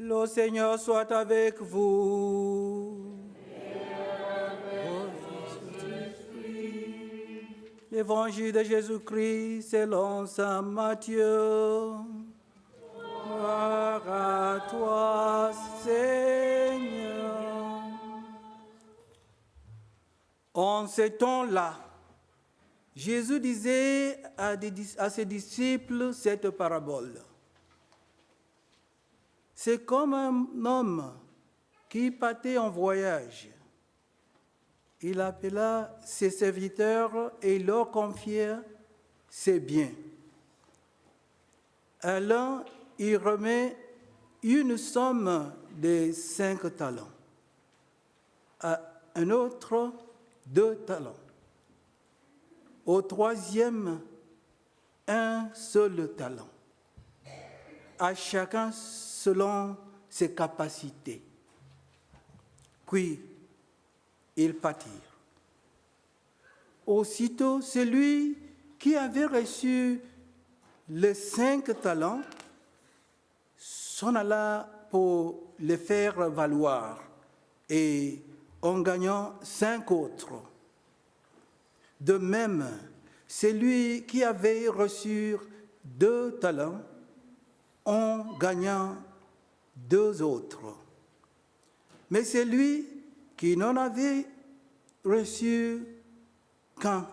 Le Seigneur soit avec vous. L'Évangile de Jésus-Christ selon saint Matthieu. Gloire à toi, Seigneur. En ce temps-là, Jésus disait à ses disciples cette parabole. C'est comme un homme qui partait en voyage. Il appela ses serviteurs et leur confia ses biens. À l'un, il remet une somme de 5 talents. À un autre, 2 talents. Au troisième, un seul talent. À chacun selon ses capacités. Puis, ils partirent. Aussitôt, celui qui avait reçu les 5 talents s'en alla pour les faire valoir et en gagnant 5 autres. De même, celui qui avait reçu 2 talents en gagnant 2 autres. Mais celui qui n'en avait reçu qu'un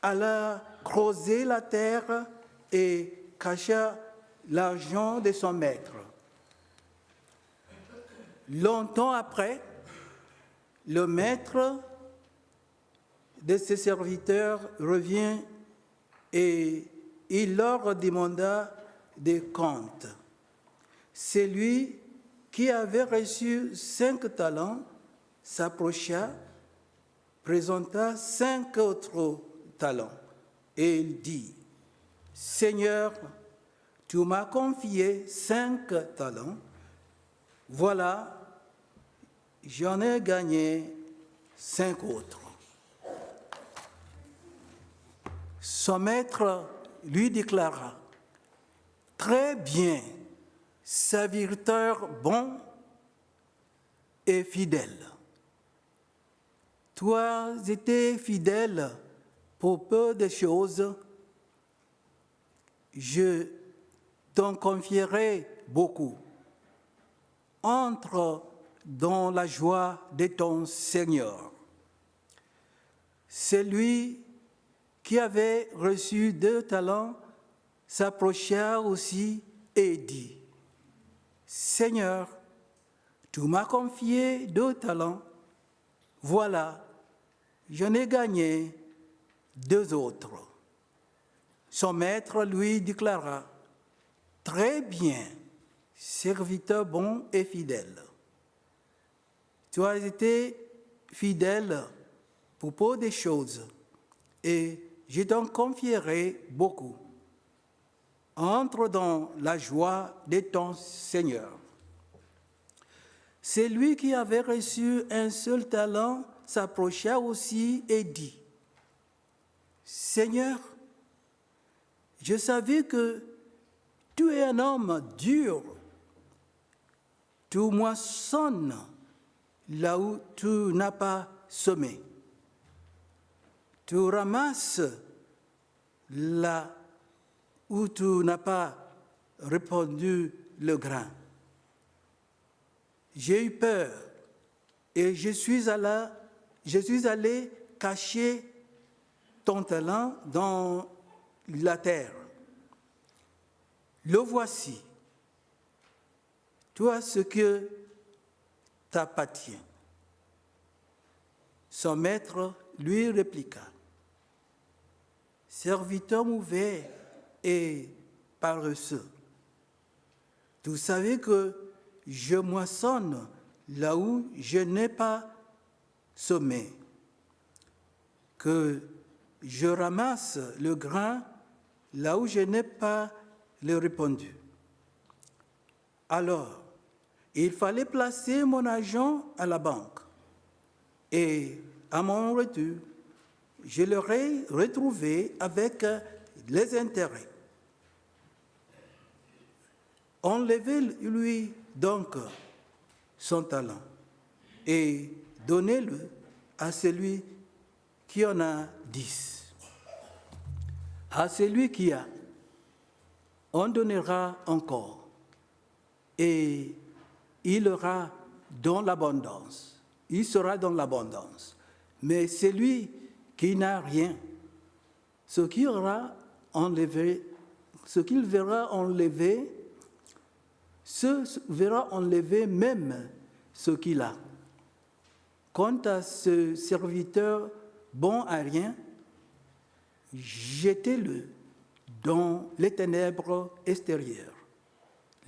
alla creuser la terre et cacha l'argent de son maître. Longtemps après, le maître de ses serviteurs revient et il leur demanda des comptes. Celui qui avait reçu 5 talents s'approcha, présenta 5 autres talents et il dit, « Seigneur, tu m'as confié 5 talents, voilà, j'en ai gagné 5 autres. » Son maître lui déclara, « Très bien, serviteur bon et fidèle. Tu as été fidèle pour peu de choses, je t'en confierai beaucoup. Entre dans la joie de ton Seigneur. » Celui qui avait reçu 2 talents s'approcha aussi et dit, « Seigneur, tu m'as confié 2 talents, voilà, j'en ai gagné 2 autres. » Son maître lui déclara, « Très bien, serviteur bon et fidèle. Tu as été fidèle pour peu de choses, et je t'en confierai beaucoup. Entre dans la joie de ton Seigneur. » Celui qui avait reçu un seul talent s'approcha aussi et dit, « Seigneur, je savais que tu es un homme dur. Tu moissonnes là où tu n'as pas semé. Tu ramasses là où tu n'as pas répandu le grain. J'ai eu peur et je suis allé cacher ton talent dans la terre. Le voici. Tu as ce que t'appartient. » Son maître lui répliqua, « Serviteur mauvais et paresseux, tu savais que je moissonne là où je n'ai pas semé, que je ramasse le grain là où je n'ai pas le répandu. Alors, il fallait placer mon argent à la banque et à mon retour, je l'aurai retrouvé avec les intérêts. Enlevez-lui donc son talent et donnez-le à celui qui en a 10. À celui qui a, on donnera encore et il aura dans l'abondance. Il sera dans l'abondance. Mais celui qui n'a rien, ce qu'il verra enlevé, verra enlevé même ce qu'il a. Quant à ce serviteur bon à rien, jetez-le dans les ténèbres extérieures.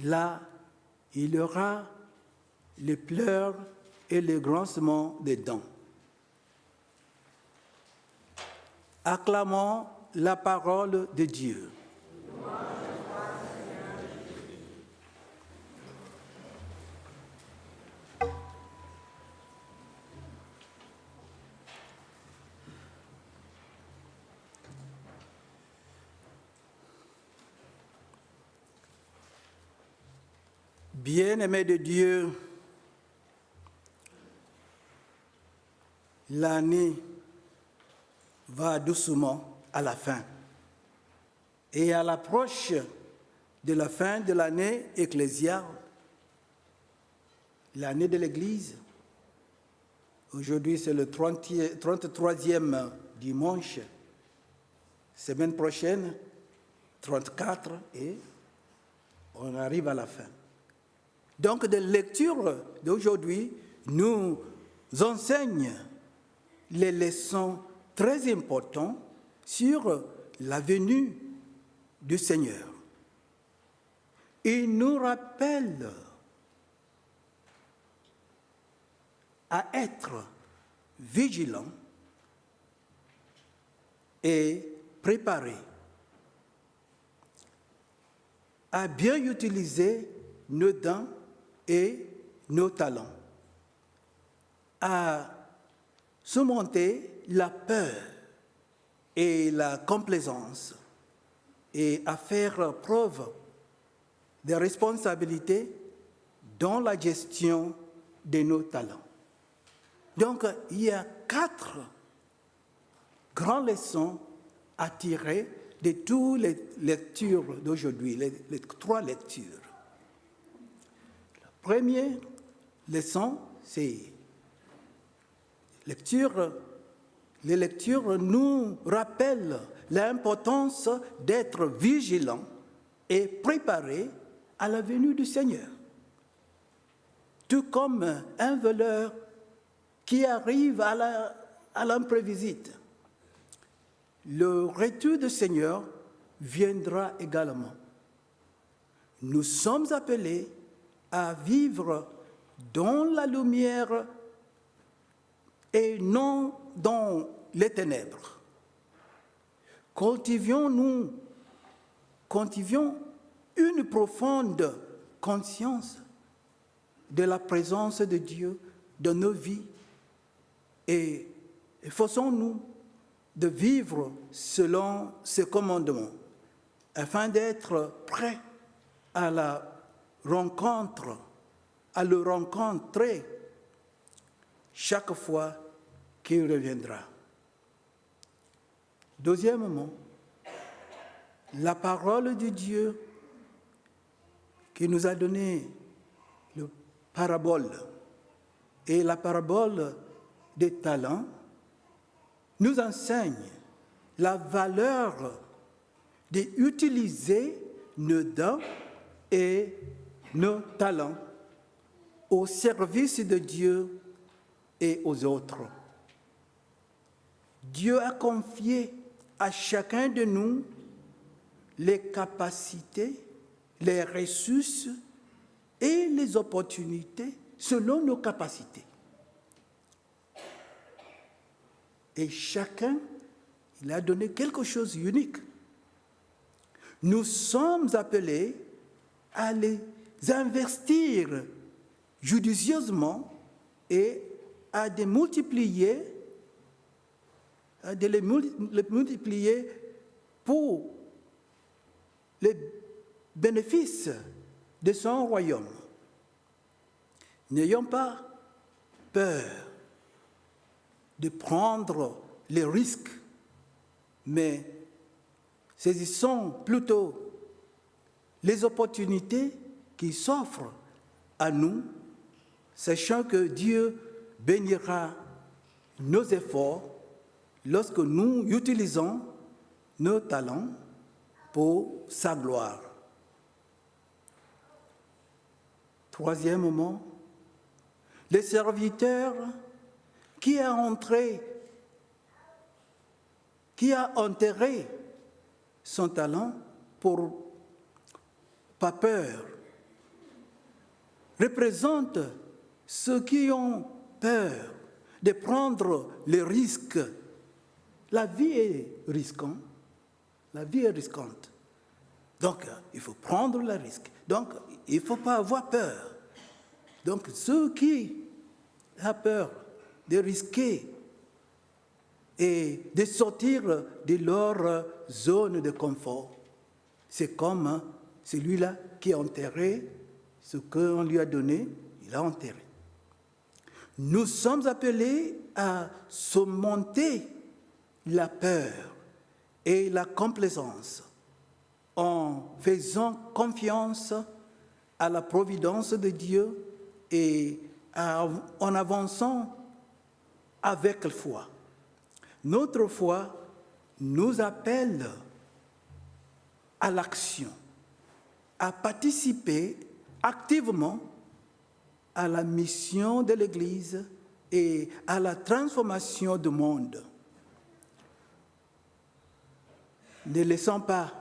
Là, il y aura les pleurs et le grincement des dents. Acclamons la parole de Dieu. Bien-aimés de Dieu, l'année va doucement à la fin. Et à l'approche de la fin de l'année ecclésiale, l'année de l'Église, aujourd'hui c'est le 33e dimanche, semaine prochaine, 34, et on arrive à la fin. Donc, de lecture d'aujourd'hui nous enseigne les leçons très importantes sur la venue du Seigneur. Il nous rappelle à être vigilants et préparés, à bien utiliser nos dents et nos talents, à surmonter la peur et la complaisance et à faire preuve de responsabilité dans la gestion de nos talents. Donc, il y a 4 grandes leçons à tirer de toutes les lectures d'aujourd'hui, les 3 lectures. La première leçon, c'est les lectures nous rappellent l'importance d'être vigilants et préparés à la venue du Seigneur. Tout comme un voleur qui arrive à l'impréviste, le retour du Seigneur viendra également. Nous sommes appelés à vivre dans la lumière et non dans les ténèbres. Cultivions une profonde conscience de la présence de Dieu dans nos vies et efforçons-nous de vivre selon ses commandements afin d'être prêts à le rencontrer chaque fois qu'il reviendra. Deuxièmement, la parole de Dieu qui nous a donné la parabole et la parabole des talents nous enseigne la valeur d'utiliser nos dons et nos talents au service de Dieu et aux autres. Dieu a confié à chacun de nous les capacités, les ressources et les opportunités selon nos capacités. Et chacun, il a donné quelque chose d'unique. Nous sommes appelés à les investir judicieusement et à les multiplier pour les bénéfices de son royaume. N'ayons pas peur de prendre les risques, mais saisissons plutôt les opportunités qui s'offrent à nous, sachant que Dieu bénira nos efforts lorsque nous utilisons nos talents pour sa gloire. Troisièmement, le serviteur qui a enterré son talent par peur, représente ceux qui ont peur de prendre les risques. La vie est risquante. La vie est risquante. Donc, il faut prendre le risque. Donc, il ne faut pas avoir peur. Donc, ceux qui ont peur de risquer et de sortir de leur zone de confort, c'est comme celui-là qui a enterré ce qu'on lui a donné, il a enterré. Nous sommes appelés à surmonter la peur et la complaisance en faisant confiance à la providence de Dieu et en avançant avec foi. Notre foi nous appelle à l'action, à participer activement à la mission de l'Église et à la transformation du monde. Ne laissons pas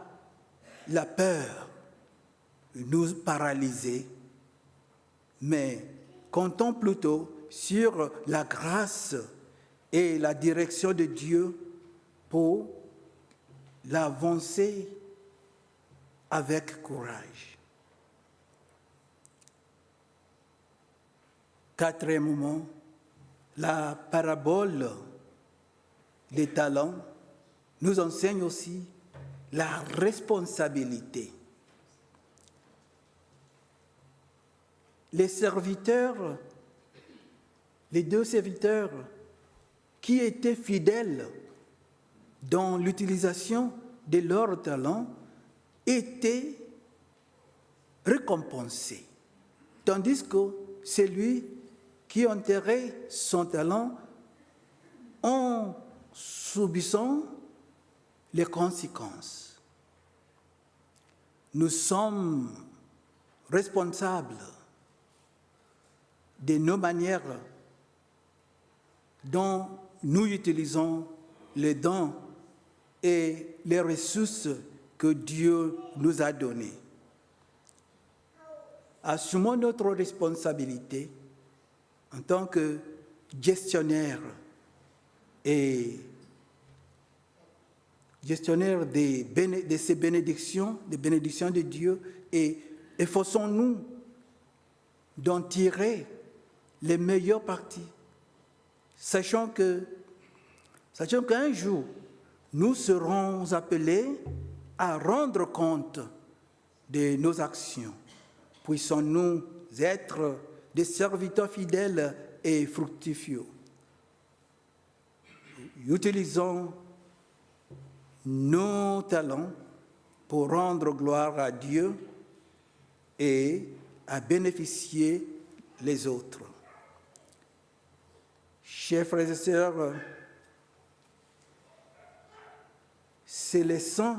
la peur nous paralyser, mais comptons plutôt sur la grâce et la direction de Dieu pour l'avancer avec courage. Quatrièmement, la parabole des talents nous enseigne aussi la responsabilité. Les deux serviteurs qui étaient fidèles dans l'utilisation de leurs talents étaient récompensés, tandis que celui qui enterrait son talent en subissant les conséquences. Nous sommes responsables de nos manières dont nous utilisons les dons et les ressources que Dieu nous a données. Assumons notre responsabilité en tant que gestionnaire de ces bénédictions, des bénédictions de Dieu, et efforçons-nous d'en tirer les meilleures parties, sachant qu'un jour, nous serons appelés à rendre compte de nos actions. Puissons-nous être des serviteurs fidèles et fructifieux. Utilisons nos talents pour rendre gloire à Dieu et à bénéficier les autres. Chers frères et sœurs, ces leçons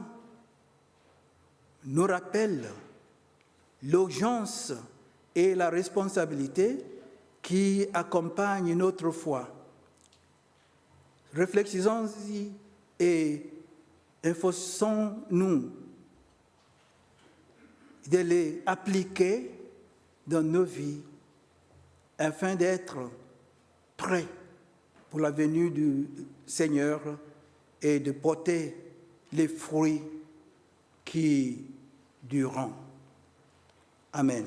nous rappellent l'urgence et la responsabilité qui accompagnent notre foi. Réfléchissons-y et efforçons-nous de les appliquer dans nos vies afin d'être prêts pour la venue du Seigneur et de porter les fruits qui dureront. Amen.